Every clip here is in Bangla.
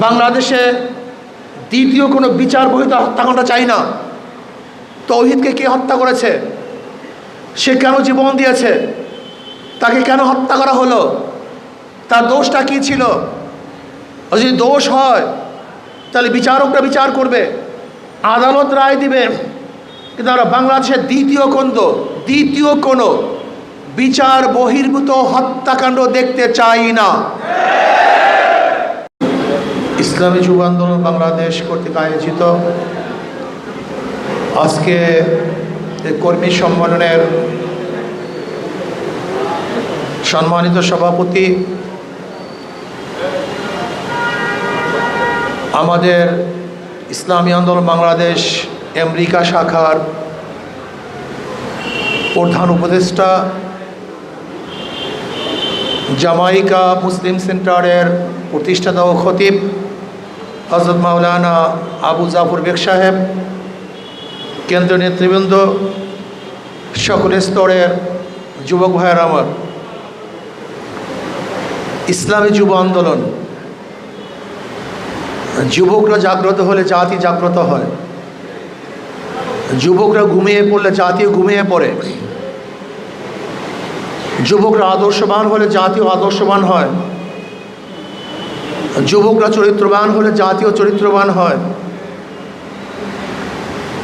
বাংলাদেশে দ্বিতীয় কোনো বিচার বহির্ভূত হত্যাকাণ্ড চাই না। তৌহিদকে কে হত্যা করেছে? সে কেন জীবন দিয়েছে? তাকে কেন হত্যা করা হলো? তার দোষটা কি ছিল? আর যদি দোষ হয় তাহলে বিচারকরা বিচার করবে, আদালত রায় দিবে। কিন্তু আমরা বাংলাদেশের দ্বিতীয় কোনো বিচার বহির্ভূত হত্যাকাণ্ড দেখতে চাই না। ইসলামী যুব আন্দোলন বাংলাদেশ কর্তৃক আয়োজিত আজকে কর্মী সম্মেলনের সম্মানিত সভাপতি, আমাদের ইসলামী আন্দোলন বাংলাদেশ আমেরিকা শাখার প্রধান উপদেষ্টা, জামাইকা মুসলিম সেন্টারের প্রতিষ্ঠাতা ও খতিব হযরত মাওলানা আবু জাফর বেগ সাহেব, কেন্দ্রীয় নেতৃবৃন্দ, সকল স্তরের যুবক ভাইয়ের আমার, ইসলামী যুব আন্দোলন, যুবকরা জাগ্রত হলে জাতি জাগ্রত হয়, যুবকরা ঘুমিয়ে পড়লে জাতিও ঘুমিয়ে পড়ে, যুবকরা আদর্শবান হলে জাতিও আদর্শবান হয়, যুবকরা চরিত্রবান হলে জাতীয় চরিত্রবান হয়,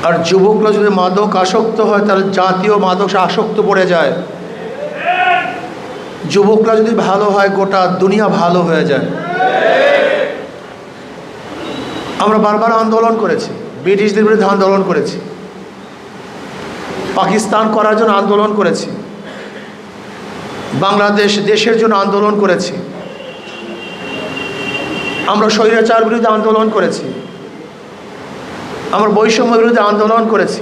আর যুবকরা যদি মাদক আসক্ত হয় তাহলে জাতীয় মাদক আসক্ত পড়ে যায়। যুবকরা যদি ভালো হয় গোটা দুনিয়া ভালো হয়ে যায়। আমরা বারবার আন্দোলন করেছি, ব্রিটিশদের বিরুদ্ধে আন্দোলন করেছি, পাকিস্তান করার জন্য আন্দোলন করেছি, বাংলাদেশ দেশের জন্য আন্দোলন করেছি, আমরা স্বৈরাচার বিরুদ্ধে আন্দোলন করেছি, আমরা বৈষম্য বিরুদ্ধে আন্দোলন করেছি।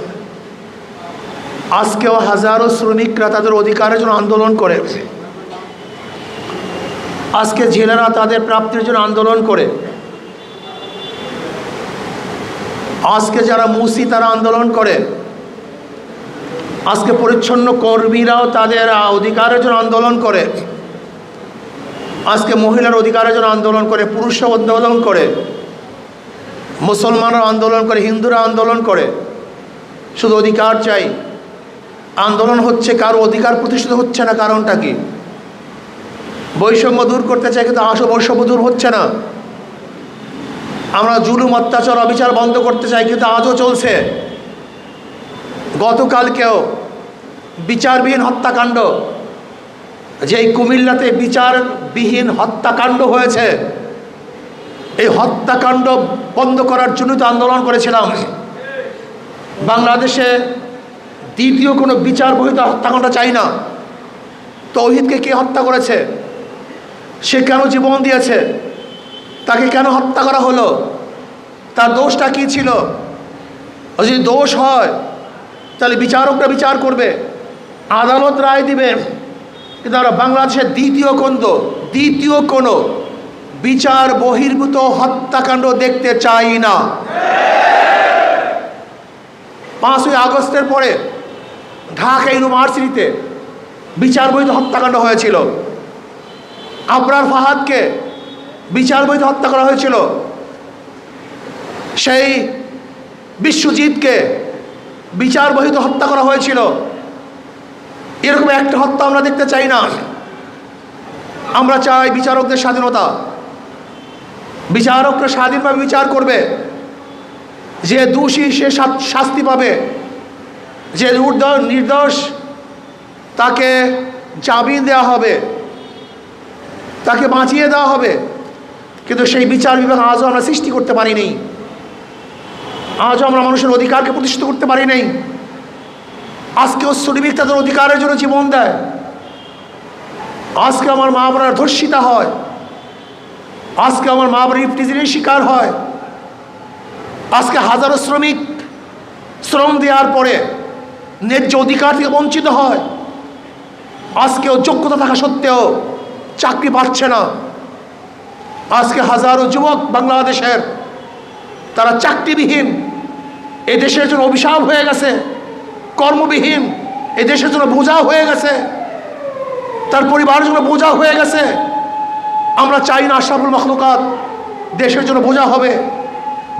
আজকেও হাজারো শ্রমিকরা তাদের অধিকারের জন্য আন্দোলন করে, আজকে জেলেরা তাদের প্রাপ্তির জন্য আন্দোলন করে, আজকে যারা মুসি তারা আন্দোলন করে, আজকে পরিচ্ছন্ন কর্মীরাও তাদের অধিকারের জন্য আন্দোলন করে, আজকে মহিলার অধিকারের জন্য আন্দোলন করে, পুরুষরা আন্দোলন করে, মুসলমানরা আন্দোলন করে, হিন্দুরা আন্দোলন করে। শুধু অধিকার চাই, আন্দোলন হচ্ছে, কারো অধিকার প্রতিষ্ঠিত হচ্ছে না। কারণটা কি? বৈষম্য দূর করতে চাই কিন্তু আসল বৈষম্য দূর হচ্ছে না। আমরা জুলুম, অত্যাচার, অবিচার বন্ধ করতে চাই কিন্তু আজও চলছে। গতকালকেও বিচারবিহীন হত্যাকাণ্ড, যেই কুমিল্লাতে বিচারবিহীন হত্যাকাণ্ড হয়েছে, এই হত্যাকাণ্ড বন্ধ করার জন্য তো আন্দোলন করেছিলাম। বাংলাদেশে দ্বিতীয় কোনো বিচার বহির্ভূত হত্যাকাণ্ড চাই না। তৌহিদকে কে হত্যা করেছে? সে কেন জীবন দিয়েছে? তাকে কেন হত্যা করা হলো? তার দোষটা কি ছিল? আর যদি দোষ হয় তাহলে বিচারকরা বিচার করবে, আদালত রায় দিবে। কিন্তু আমরা বাংলাদেশের দ্বিতীয় কোনো বিচার বহির্ভূত হত্যাকাণ্ড দেখতে চাই না। 5ই আগস্টের পরে ঢাকা ইউনিভার্সিটিতে বিচার বহির্ভূত হত্যাকাণ্ড হয়েছিল। আবরার ফাহাদকে বিচার বহির্ভূত হত্যা করা হয়েছিল। সেই বিশ্বজিৎকে বিচার বহির্ভূত হত্যা করা হয়েছিল। এরকম একটা হত্যা আমরা দেখতে চাই না। আমরা চাই বিচারকদের স্বাধীনতা, বিচারকরা স্বাধীনভাবে বিচার করবে। যে দোষী সে শাস্তি পাবে, যে নির্দোষ তাকে জামিন দেওয়া হবে, তাকে বাঁচিয়ে দেওয়া হবে। কিন্তু সেই বিচার বিভাগ আজও আমরা সৃষ্টি করতে পারিনি। আজও আমরা মানুষের অধিকারকে প্রতিষ্ঠিত করতে পারি নাই। আজকেও শ্রমিক তাদের অধিকারের জন্য জীবন দেয়। আজকে আমার মা বোনেরা ধর্ষিতা হয়, আজকে আমার মা বোনের ইফটিজিংয়ের শিকার হয়, আজকে হাজারো শ্রমিক শ্রম দেওয়ার পরে ন্যায্য অধিকার থেকে বঞ্চিত হয়। আজকেও যোগ্যতা থাকা সত্ত্বেও চাকরি পাচ্ছে না। আজকে হাজারো যুবক বাংলাদেশের তারা চাকরিবিহীন, এই দেশের জন্য অভিশাপ হয়ে গেছে। কর্মবিহীন, এই দেশের জন্য বোঝা হয়ে গেছে, তার পরিবারের জন্য বোঝা হয়ে গেছে। আমরা চাই না আশরাফুল মাখলুকাত দেশের জন্য বোঝা হবে,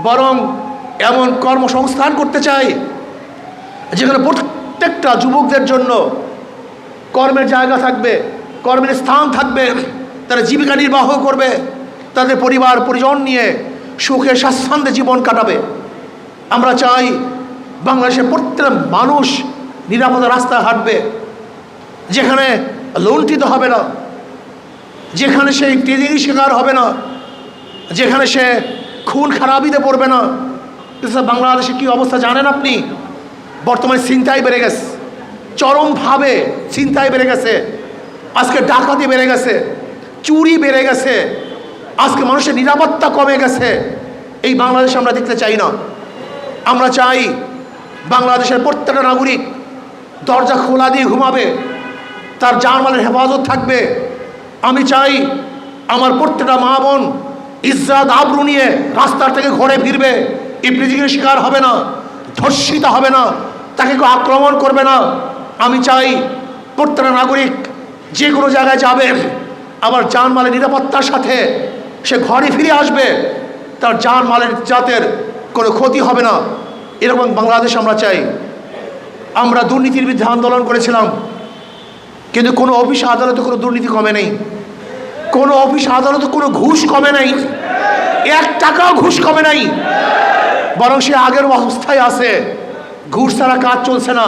বরং এমন কর্মসংস্থান করতে চাই যেখানে প্রত্যেকটা যুবকদের জন্য কর্মের জায়গা থাকবে, কর্মের স্থান থাকবে, তারা জীবিকা নির্বাহ করবে, তাদের পরিবার পরিজন নিয়ে সুখে স্বাচ্ছন্দ্যে জীবন কাটাবে। আমরা চাই বাংলাদেশের প্রত্যেকটা মানুষ নিরাপদ রাস্তায় হাঁটবে, যেখানে লুণ্ঠিত হবে না, যেখানে সে টেজিংয়ের শিকার হবে না, যেখানে সে খুন খারাপিতে পড়বে না। বাংলাদেশে কি অবস্থা জানেন আপনি? বর্তমানে ছিনতাই বেড়ে গেছে, চরমভাবে ছিনতাই বেড়ে গেছে, আজকে ডাকাতি বেড়ে গেছে, চুরি বেড়ে গেছে, আজকে মানুষের নিরাপত্তা কমে গেছে। এই বাংলাদেশ আমরা দেখতে চাই না। আমরা চাই বাংলাদেশের প্রত্যেকটা নাগরিক দরজা খোলা দিয়ে ঘুমাবে, তার জানমালের হেফাজত থাকবে। আমি চাই আমার প্রত্যেকটা মা বোন ইজ্জত আবরু নিয়ে রাস্তার থেকে ঘরে ফিরবে, ইফটিজিংয়ের শিকার হবে না, ধর্ষিত হবে না, তাকে কেউ আক্রমণ করবে না। আমি চাই প্রত্যেকটা নাগরিক যে কোনো জায়গায় যাবে, আবার জানমালের নিরাপত্তার সাথে সে ঘরে ফিরে আসবে, তার জানমালের জাতের কোনো ক্ষতি হবে না। এরকম বাংলাদেশ আমরা চাই। আমরা দুর্নীতির বিরুদ্ধে আন্দোলন করেছিলাম, কিন্তু কোনো অফিস আদালতে কোনো দুর্নীতি কমে নেই, কোনো অফিস আদালতে কোনো ঘুষ কমে নাই, 1 টাকাও ঘুষ কমে নাই, বরং সে আগের অবস্থায় আছে। ঘুষ ছাড়া কাজ চলছে না,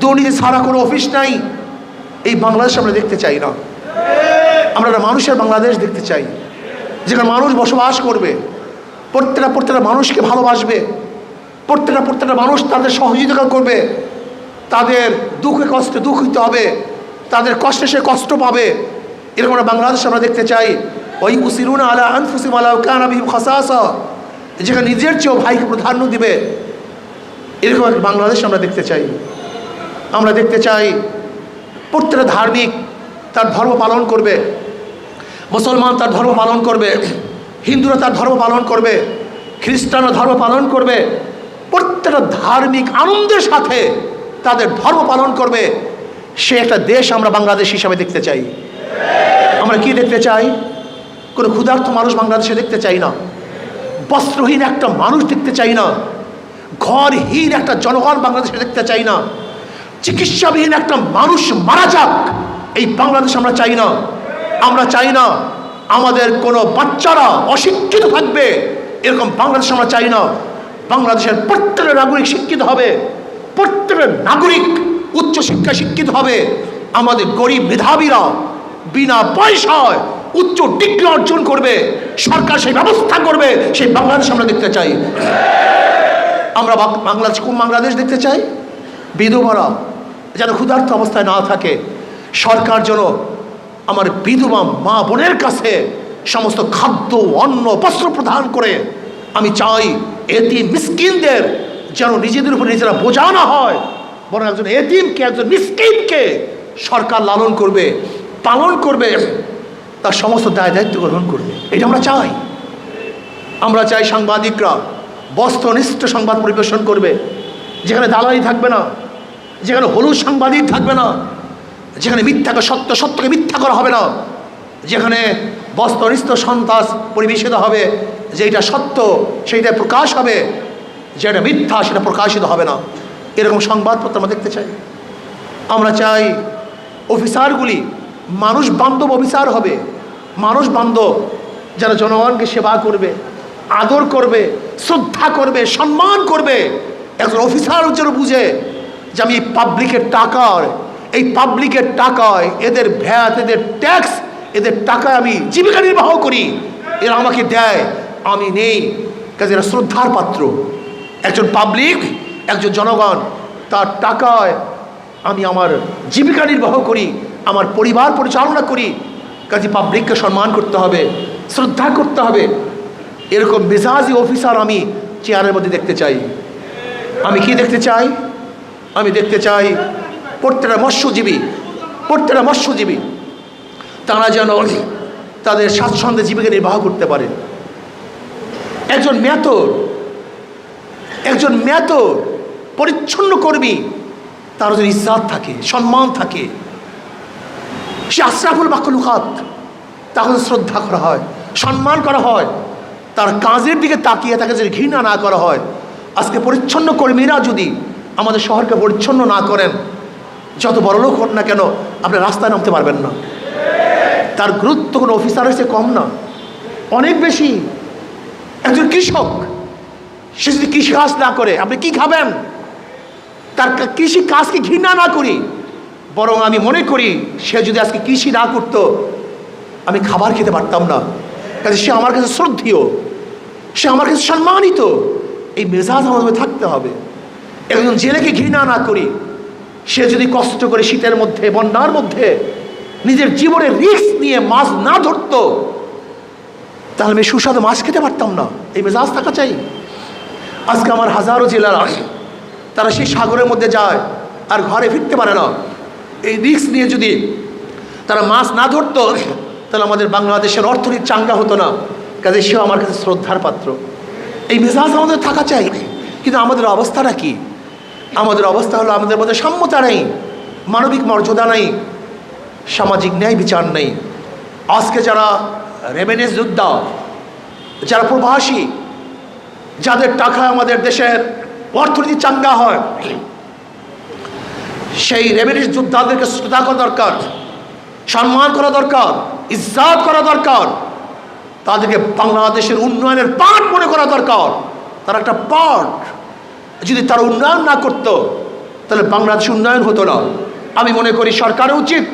দুর্নীতি ছাড়া কোনো অফিস নাই। এই বাংলাদেশ আমরা দেখতে চাই না। আমরা একটা মানুষের বাংলাদেশ দেখতে চাই, যেখানে মানুষ বসবাস করবে, প্রত্যেকটা মানুষকে ভালোবাসবে, প্রত্যেকটা মানুষ তাদের সহযোগিতা করবে, তাদের দুঃখে কষ্টে দুঃখিত হবে, তাদের কষ্টে সে কষ্ট পাবে। এরকম একটা বাংলাদেশ আমরা দেখতে চাই। ওই উসিরুনা আলা আনফুসিহিম ওয়ালাউ কানা বিহিম খাসাসা, যেখানে নিজের চেয়েও ভাইকে প্রাধান্য দিবে। এরকম একটা বাংলাদেশ আমরা দেখতে চাই। আমরা দেখতে চাই প্রত্যেকটা ধার্মিক তার ধর্ম পালন করবে, মুসলমান তার ধর্ম পালন করবে, হিন্দুরা তার ধর্ম পালন করবে, খ্রিস্টানরা ধর্ম পালন করবে। প্রত্যেকটা ধার্মিক আনন্দের সাথে তাদের ধর্ম পালন করবে। সে একটা দেশ আমরা বাংলাদেশ হিসাবে দেখতে চাই। আমরা কি দেখতে চাই? কোনো ক্ষুধার্ত মানুষ বাংলাদেশে দেখতে চাই না, বস্ত্রহীন একটা মানুষ দেখতে চাই না, ঘরহীন একটা জনগণ বাংলাদেশে দেখতে চাই না, চিকিৎসাবিহীন একটা মানুষ মারা যাক এই বাংলাদেশ আমরা চাই না। আমরা চাই না আমাদের কোনো বাচ্চারা অশিক্ষিত থাকবে, এরকম বাংলাদেশ আমরা চাই না। বাংলাদেশের প্রত্যেকটা নাগরিক শিক্ষিত হবে, প্রত্যেকটা নাগরিক উচ্চশিক্ষায় শিক্ষিত হবে। আমাদের গরিব মেধাবীরা বিনা পয়সায় উচ্চ ডিগ্রি অর্জন করবে, সরকার সেই ব্যবস্থা করবে। সেই বাংলাদেশ আমরা দেখতে চাই। আমরা বাংলাদেশ কোন বাংলাদেশ দেখতে চাই? বিধবারা যেন ক্ষুধার্ত অবস্থায় না থাকে, সরকার যেন আমার বিধবা মা বোনের কাছে সমস্ত খাদ্য অন্ন বস্ত্র প্রদান করে। আমি চাই এতিম মিসকিনদের যেন নিজেদের উপর নিজেরা বোঝা না হয়, বরং একজন এতিমকে, একজন মিসকিনকে সরকার লালন করবে, পালন করবে, তার সমস্ত দায় দায়িত্ব গ্রহণ করবে। এটা আমরা চাই। আমরা চাই সাংবাদিকরা বস্তুনিষ্ঠ সংবাদ পরিবেশন করবে, যেখানে দালালি থাকবে না, যেখানে হলুদ সাংবাদিক থাকবে না, যেখানে মিথ্যাকে সত্য, সত্যকে মিথ্যা করা হবে না, যেখানে বস্তুনিষ্ঠ সন্ত্রাস পরিবেশিত হবে, যেটা সত্য সেইটা প্রকাশ হবে, যেটা মিথ্যা সেটা প্রকাশিত হবে না। এরকম সংবাদপত্র আমরা দেখতে চাই। আমরা চাই অফিসারগুলি মানুষ বান্ধব অফিসার হবে, মানুষ বান্ধব, যারা জনগণকে সেবা করবে, আদর করবে, শ্রদ্ধা করবে, সম্মান করবে। একজন অফিসার যেন বুঝে যে আমি এই পাবলিকের টাকায় এদের ভ্যাট, এদের ট্যাক্স, এদের টাকায় আমি জীবিকা নির্বাহ করি, এরা আমাকে দেয়, আমি নেই, কাজে এরা শ্রদ্ধার পাত্র। একজন পাবলিক, একজন জনগণ, তার টাকায় আমি আমার জীবিকা নির্বাহ করি, আমার পরিবার পরিচালনা করি, কাজে পাবলিককে সম্মান করতে হবে, শ্রদ্ধা করতে হবে। এরকম মেজাজি অফিসার আমি চেয়ারের মধ্যে দেখতে চাই। আমি কি দেখতে চাই? আমি দেখতে চাই প্রত্যেকটা মৎস্যজীবী তারা যেন তাদের স্বাচ্ছন্দ্যে জীবিকা নির্বাহ করতে পারে। একজন মেথর পরিচ্ছন্ন কর্মী, তার যেন ইজ্জত থাকে, সম্মান থাকে, সে আশরাফুল মাখলুকাত, তাকে শ্রদ্ধা করা হয়। সম্মান করা হয়, তার কাজের দিকে তাকিয়ে তাকে যদি ঘৃণা না করা হয়। আজকে পরিচ্ছন্ন কর্মীরা যদি আমাদের শহরকে পরিচ্ছন্ন না করেন, যত বড় লোক হোক না কেন, আপনি রাস্তায় নামতে পারবেন না। তার গুরুত্ব কোনো অফিসারের চেয়ে কম না, অনেক বেশি। একজন কৃষক, সে যদি কৃষিকাজ না করে আপনি কি খাবেন? তার কৃষি কাজকে ঘৃণা না করি, বরং আমি মনে করি সে যদি আজকে কৃষি না করতো আমি খাবার খেতে পারতাম না। কাজে সে আমার কাছে শ্রদ্ধেয়, সে আমার কাছে সম্মানিত। এই মেজাজ আমাদের থাকতে হবে। একজন জেলেকে ঘৃণা না করি, সে যদি কষ্ট করে শীতের মধ্যে, বন্যার মধ্যে নিজের জীবনের রিস্ক নিয়ে মাছ না ধরতো, তাহলে আমি সুস্বাদু মাছ খেতে পারতাম না। এই মেজাজ থাকা চাই। আজকে আমার হাজারো জেলারা তারা সেই সাগরের মধ্যে যায় আর ঘরে ফিরতে পারে না। এই রিস্ক নিয়ে যদি তারা মাছ না ধরতো, তাহলে আমাদের বাংলাদেশের অর্থনীতি চাঙ্গা হতো না। কাজে সেও আমার কাছে শ্রদ্ধার পাত্র। এই মেজাজ আমাদের থাকা চাই। কিন্তু আমাদের অবস্থাটা কি? আমাদের অবস্থা হলো আমাদের মধ্যে সাম্যতা নেই, মানবিক মর্যাদা নেই, সামাজিক ন্যায় বিচার নেই। আজকে যারা রেমিটেন্স যোদ্ধা, যারা প্রবাসী, যাদের টাকায় আমাদের দেশের অর্থনীতি চাঙ্গা হয়, সেই রেমিটেন্স যোদ্ধাদেরকে শ্রদ্ধা করা দরকার, সম্মান করা দরকার, ইজ্জত করা দরকার। তাদেরকে বাংলাদেশের উন্নয়নের পার্ট মনে করা দরকার। তারা একটা পার্ট। যদি তারা উন্নয়ন না করতো, তাহলে বাংলাদেশ উন্নয়ন হতো না। আমি মনে করি সরকারের উচিত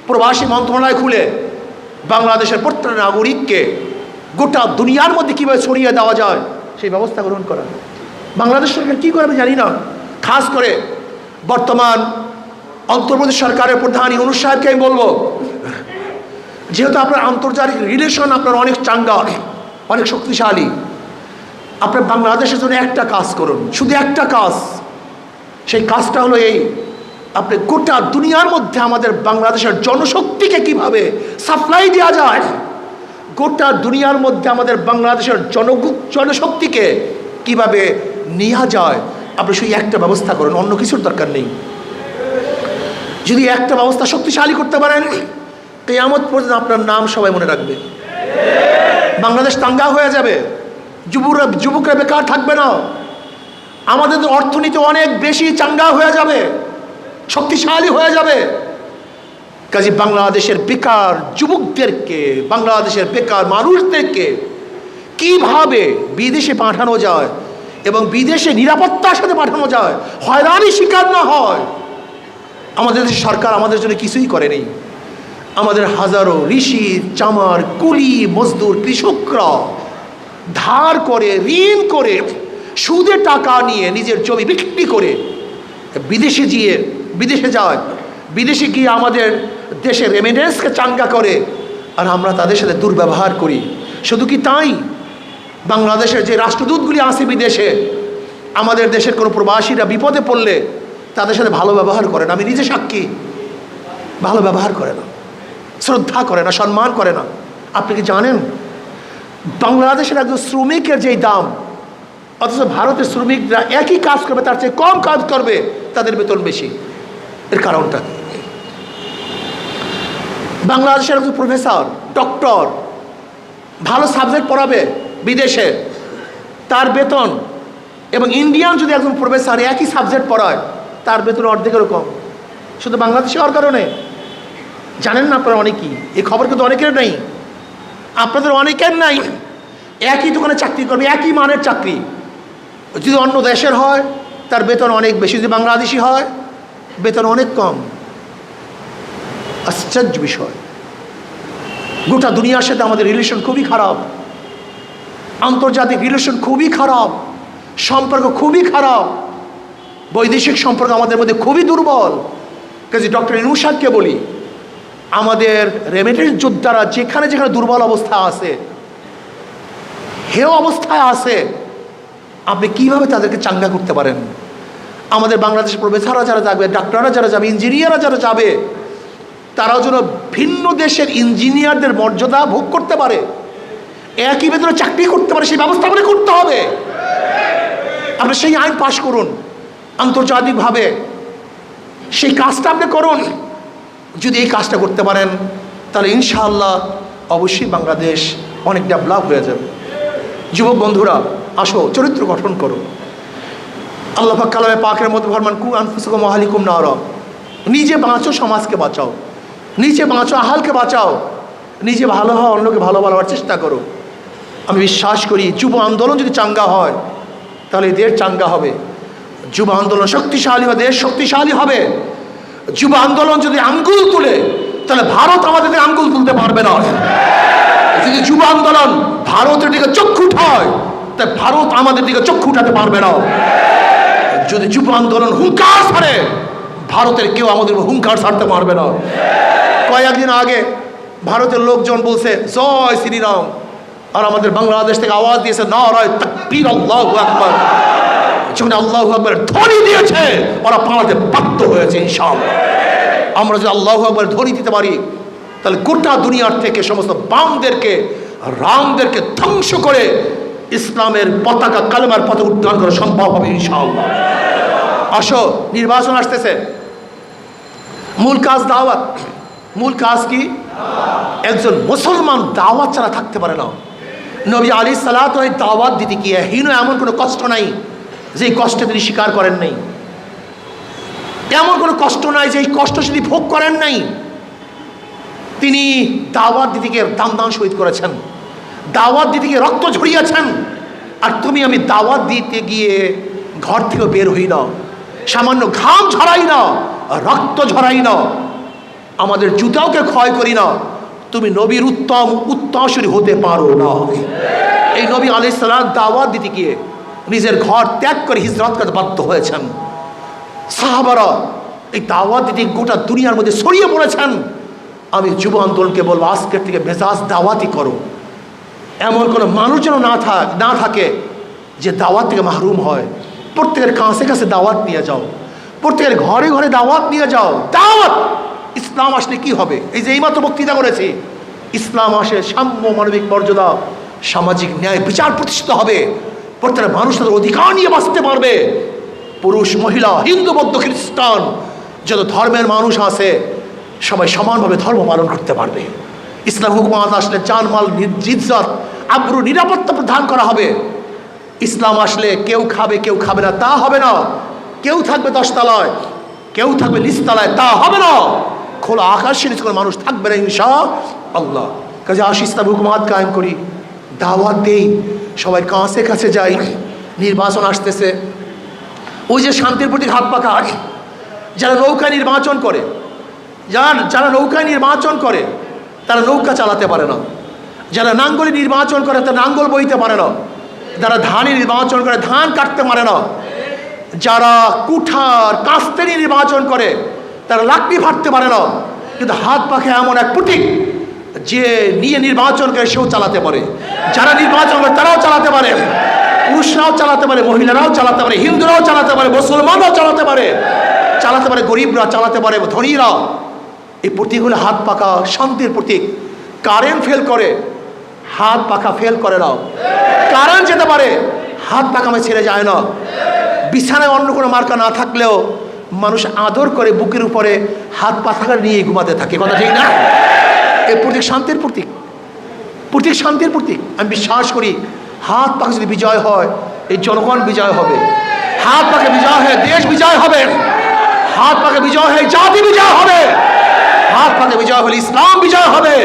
প্রবাসী মন্ত্রণালয় খুলে বাংলাদেশের প্রত্যেক নাগরিককে গোটা দুনিয়ার মধ্যে কীভাবে ছড়িয়ে দেওয়া যায় সেই ব্যবস্থা গ্রহণ করা। বাংলাদেশ সরকার কী করে আমি জানি না। খাস করে বর্তমান অন্তর্বর্তী সরকারের প্রধান ইউনূস সাহেবকে আমি বলবো, যেহেতু আপনার আন্তর্জাতিক রিলেশন আপনার অনেক চাঙ্গা, অনেক শক্তিশালী, আপনার বাংলাদেশের জন্য একটা কাজ করুন, শুধু একটা কাজ। সেই কাজটা হলো এই, আপনি গোটা দুনিয়ার মধ্যে আমাদের বাংলাদেশের জনশক্তিকে কিভাবে সাপ্লাই দেওয়া যায়, গোটা দুনিয়ার মধ্যে আমাদের বাংলাদেশের জনশক্তিকে কিভাবে নেওয়া যায়, আপনি সেই একটা ব্যবস্থা করুন, অন্য কিছুর দরকার নেই। যদি একটা ব্যবস্থা শক্তিশালী করতে পারেন, কিয়ামত পর্যন্ত আপনার নাম সবাই মনে রাখবে। বাংলাদেশ চাঙ্গা হয়ে যাবে, যুবকরা বেকার থাকবে না, আমাদের অর্থনীতি অনেক বেশি চাঙ্গা হয়ে যাবে, শক্তিশালী হয়ে যাবে। কাজে বাংলাদেশের বেকার যুবকদেরকে, বাংলাদেশের বেকার মানুষদেরকে কিভাবে বিদেশে পাঠানো যায় এবং বিদেশে নিরাপত্তার সাথে পাঠানো যায়, হয়রানির শিকার না হয়। আমাদের দেশের সরকার আমাদের জন্য কিছুই করেনি। আমাদের হাজারো ঋষি, চামার, কুলি, মজদুর, কৃষকরা ধার করে, ঋণ করে, সুদে টাকা নিয়ে নিজের জমি বিক্রি করে বিদেশে যায়। বিদেশে গিয়ে আমাদের দেশের রেমিটেন্সকে চাঙ্গা করে, আর আমরা তাদের সাথে দুর্ব্যবহার করি। শুধু কি তাই, বাংলাদেশের যে রাষ্ট্রদূতগুলি আছে বিদেশে, আমাদের দেশের কোনো প্রবাসীরা বিপদে পড়লে তাদের সাথে ভালো ব্যবহার করে না। আমি নিজে সাক্ষী, ভালো ব্যবহার করে না, শ্রদ্ধা করে না, সম্মান করে না। আপনি কি জানেন বাংলাদেশের একজন শ্রমিকের যেই দাম, অথচ ভারতের শ্রমিকরা একই কাজ করবে তার চেয়ে কম কাজ করবে, তাদের বেতন বেশি। এর কারণটা কি? বাংলাদেশের একজন প্রফেসর, ডক্টর, ভালো সাবজেক্ট পড়াবে বিদেশে, তার বেতন, এবং ইন্ডিয়ান যদি একজন প্রফেসর একই সাবজেক্ট পড়ায়, তার বেতন অর্ধেকেরও কম। শুধু বাংলাদেশে হওয়ার কারণে। জানেন না আপনারা অনেকেই, এই খবর কিন্তু অনেকের নেই, আপনাদের অনেকের নাই। একই দোকানে চাকরি করবে, একই মানের চাকরি, যদি অন্য দেশের হয় তার বেতন অনেক বেশি, যদি বাংলাদেশি হয় বেতন অনেক কম। আশ্চর্য বিষয়। গোটা দুনিয়ার সাথে আমাদের রিলেশন খুবই খারাপ, আন্তর্জাতিক রিলেশন খুবই খারাপ, সম্পর্ক খুবই খারাপ, বৈদেশিক সম্পর্ক আমাদের মধ্যে খুবই দুর্বল। কাজে ডক্টর ইউনূস সাহেবকে বলি, আমাদের রেমিটেন্স যোদ্ধারা যেখানে যেখানে দুর্বল অবস্থা আছে, হেয় অবস্থায় আছে, আপনি কিভাবে তাদেরকে চাঙ্গা করতে পারেন? আমাদের বাংলাদেশের প্রফেসররা যারা যাবে, ডাক্তাররা যারা যাবে, ইঞ্জিনিয়াররা যারা যাবে, তারাও যেন ভিন্ন দেশের ইঞ্জিনিয়ারদের মর্যাদা ভোগ করতে পারে, একই বেতনে চাকরি করতে পারে, সেই ব্যবস্থা করে করতে হবে। আপনি সেই আইন পাশ করুন আন্তর্জাতিকভাবে, সেই কাজটা আপনি করুন। যদি এই কাজটা করতে পারেন, তাহলে ইনশাআল্লাহ অবশ্যই বাংলাদেশ অনেক ডেভেলপ হয়ে যাবে। যুবক বন্ধুরা, আসো চরিত্র গঠন করো। আল্লাহ পাক কালামে পাকের মধ্যে ফরমান, কু আনফুসাকুম ওয়া আহলিকুম নারা। নিজে বাঁচো, সমাজকে বাঁচাও। নিজে বাঁচো, আহালকে বাঁচাও। নিজে ভালো হও, অন্যকে ভালো বানাবার চেষ্টা করো। আমি বিশ্বাস করি যুব আন্দোলন যদি চাঙ্গা হয় তাহলে দেশ চাঙ্গা হবে। যুব আন্দোলন শক্তিশালী হবে, দেশ শক্তিশালী হবে। যুব আন্দোলন যদি আঙ্গুল তুলে তাহলে ভারত আমাদের দিকে আঙ্গুল তুলতে পারবে না। যদি যুব আন্দোলন ভারতের দিকে চক্ষু উঠায় তাই ভারত আমাদের দিকে চক্ষু উঠাতে পারবে না। যদি যুব আন্দোলন হুঙ্কার ছাড়ে ভারতের কেউ আমাদের হুঙ্কার ছাড়তে পারবে না। কয়েকদিন আগে ভারতের লোকজন বলছে জয় শ্রীরাম, আর আমাদের বাংলাদেশ থেকে আওয়াজ দিয়েছে নারায়ে তাকবীর, আল্লাহু আকবার। যখন আল্লাহু আকবার ধ্বনি দিয়েছে ওরা পালাতে বাধ্য হয়েছে। ইনশাআল্লাহ আমরা যদি আল্লাহু আকবার ধ্বনি দিতে পারি তাহলে গোটা দুনিয়ার থেকে সমস্ত বামদেরকে, রামদেরকে ধ্বংস করে ইসলামের পতাকা, কালেমার পতাকা উত্তোলন করা সম্ভব হবে ইনশাআল্লাহ। আসো, নির্বাচন আসতেছে, মূল কাজ দাওয়াত। মূল কাজ কি? একজন মুসলমান দাওয়াত ছাড়া থাকতে পারে না। নবী আলাইহিস সালাতু ওয়াস দাওয়াত দিতে গিয়ে হীন এমন কোনো কষ্ট নাই যে কষ্টে তিনি স্বীকার করেন নাই। এমন কোনো কষ্ট নাই যে এই কষ্ট তিনি ভোগ করেন নাই। তিনি দাওয়াত দিতে গিয়ে দাম শহীদ করেছেন, দাওয়াত দিতে গিয়ে রক্ত ঝরিয়েছেন। আর তুমি আমি দাওয়াত দিতে গিয়ে ঘর থেকে বের হই না, সামান্য ঘাম ঝরাই না, রক্ত ঝরাই না, আমাদের জুতাওকে ক্ষয় করি না। তুমি নবীর উত্তম উত্তরসূরি হতে পারো না। এই নবী আলাইহিস সালাম দাওয়াত দিতে গিয়ে নিজের ঘর ত্যাগ করে হিজরত করতে বাধ্য হয়েছেন। সাহাবারা এই দাওয়াত দিতে গোটা দুনিয়ার মধ্যে ছড়িয়ে পড়েছেন। আমি যুব আন্দোলনকে বলবো আজকের থেকে মেজাজ দাওয়াতই করো। এমন কোনো মানুষ যেন না থাকে যে দাওয়াত থেকে মাহরুম হয়। প্রত্যেকের কাছে কাছে দাওয়াত নিয়ে যাও, প্রত্যেকের ঘরে ঘরে দাওয়াত নিয়ে যাও। দাওয়াত ইসলাম আসলে কি হবে? এই যে এইমাত্র বক্তৃতা করেছি, ইসলাম আসে সাম্য, মানবিক মর্যাদা, সামাজিক ন্যায়, বিচার প্রতিষ্ঠিত হবে। প্রত্যেকটা মানুষ তাদের অধিকার নিয়ে বাঁচতে পারবে। পুরুষ, মহিলা, হিন্দু, বৌদ্ধ, খ্রিস্টান, যত ধর্মের মানুষ আছে সবাই সমানভাবে ধর্ম পালন করতে পারবে। ইসলাম হুকুমত আসলে জানমাল, ইজ্জত, আবরু, নিরাপত্তা প্রদান করা হবে। ইসলাম আসলে কেউ খাবে কেউ খাবে না তা হবে না। কেউ থাকবে 10 তলায়, কেউ থাকবে নিচতলায়, তা হবে না। খোলা আকাশের নিচে কোনো মানুষ থাকবে না ইনশাআল্লাহ। কাজে আসি ইসলাম হুকুমত কায়েম করি, দাওয়াত দেই, সবাই কাছে কাছে যাই। নির্বাচন আসতেছে, ওই যে শান্তির প্রতি হাত পাখা, যারা নৌকা নির্বাচন করে, যারা নৌকায় নির্বাচন করে তারা নৌকা চালাতে পারে না। যারা নাঙ্গলে নির্বাচন করে তারা নাঙ্গল বইতে পারে না। যারা ধানে নির্বাচন করে ধান কাটতে পারে না। যারা কুঠার কাস্তে নির্বাচন করে তারা লাকড়ি ফাটতে পারে না। কিন্তু হাত পাখা এমন এক প্রতীক যে নিয়ে নির্বাচন করে সেও চালাতে পারে। যারা নির্বাচন করে তারাও চালাতে পারে, পুরুষরাও চালাতে পারে, মহিলারাও চালাতে পারে, হিন্দুরাও চালাতে পারে, মুসলমানরাও চালাতে পারে, গরিবরা চালাতে পারে, ধনীরা। এই প্রতীক হলো হাত পাখা, শান্তির প্রতীক। কারেন্ট ফেল করে, হাত পাখা ফেল করে না। কারেন্ট যেতে পারে, হাত পাখা আমি ছেড়ে যায় না। বিছানায় অন্য কোনো মার্কা না থাকলেও মানুষ আদর করে বুকের উপরে হাত পাখা নিয়ে ঘুমাতে থাকে, কথা ঠিক না? এই প্রতীক শান্তির প্রতীক, প্রতীক শান্তির প্রতীক। আমি বিশ্বাস করি হাত পাখা যদি বিজয় হয় এই জনগণ বিজয় হবে, হাত পাখা বিজয় হয়ে দেশ বিজয় হবে, হাত পাখা বিজয় হয়ে জাতি বিজয় হবে, হাত পাখা বিজয় হলে ইসলাম বিজয় হবে,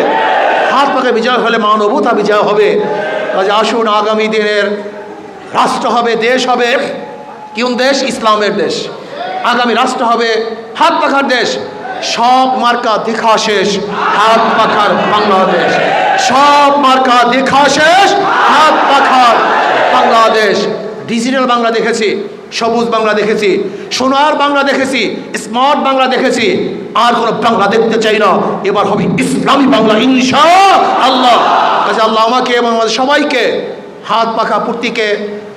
হাত পাখা বিজয় হলে মানবতা বিজয় হবে। কাজে আসুন, আগামী দিনের রাষ্ট্র হবে, দেশ হবে কোন দেশ? ইসলামের দেশ। আগামী রাষ্ট্র হবে হাত পাখার দেশ। সব মার্কা দেখা শেষ, হাত পাখার বাংলাদেশ। সব মার্কা দেখা শেষ, হাত পাখার বাংলাদেশ। ডিজিটাল বাংলা দেখেছি, সবুজ বাংলা দেখেছি, সোনার বাংলা দেখেছি, স্মার্ট বাংলা দেখেছি। আর কোনো বাংলা দেখতে চাই না। এবার হবে ইসলামী বাংলা ইনশাআল্লাহ। কাজে আল্লাহ আমাকে এবং আমাদের সবাইকে হাত পাখা প্রতীকে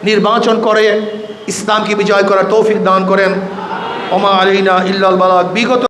নির্বাচন করে ইসলামকে বিজয় করার তৌফিক দান করেন। ওমা আলাইনা ইল্লাল বালাগ। বিগত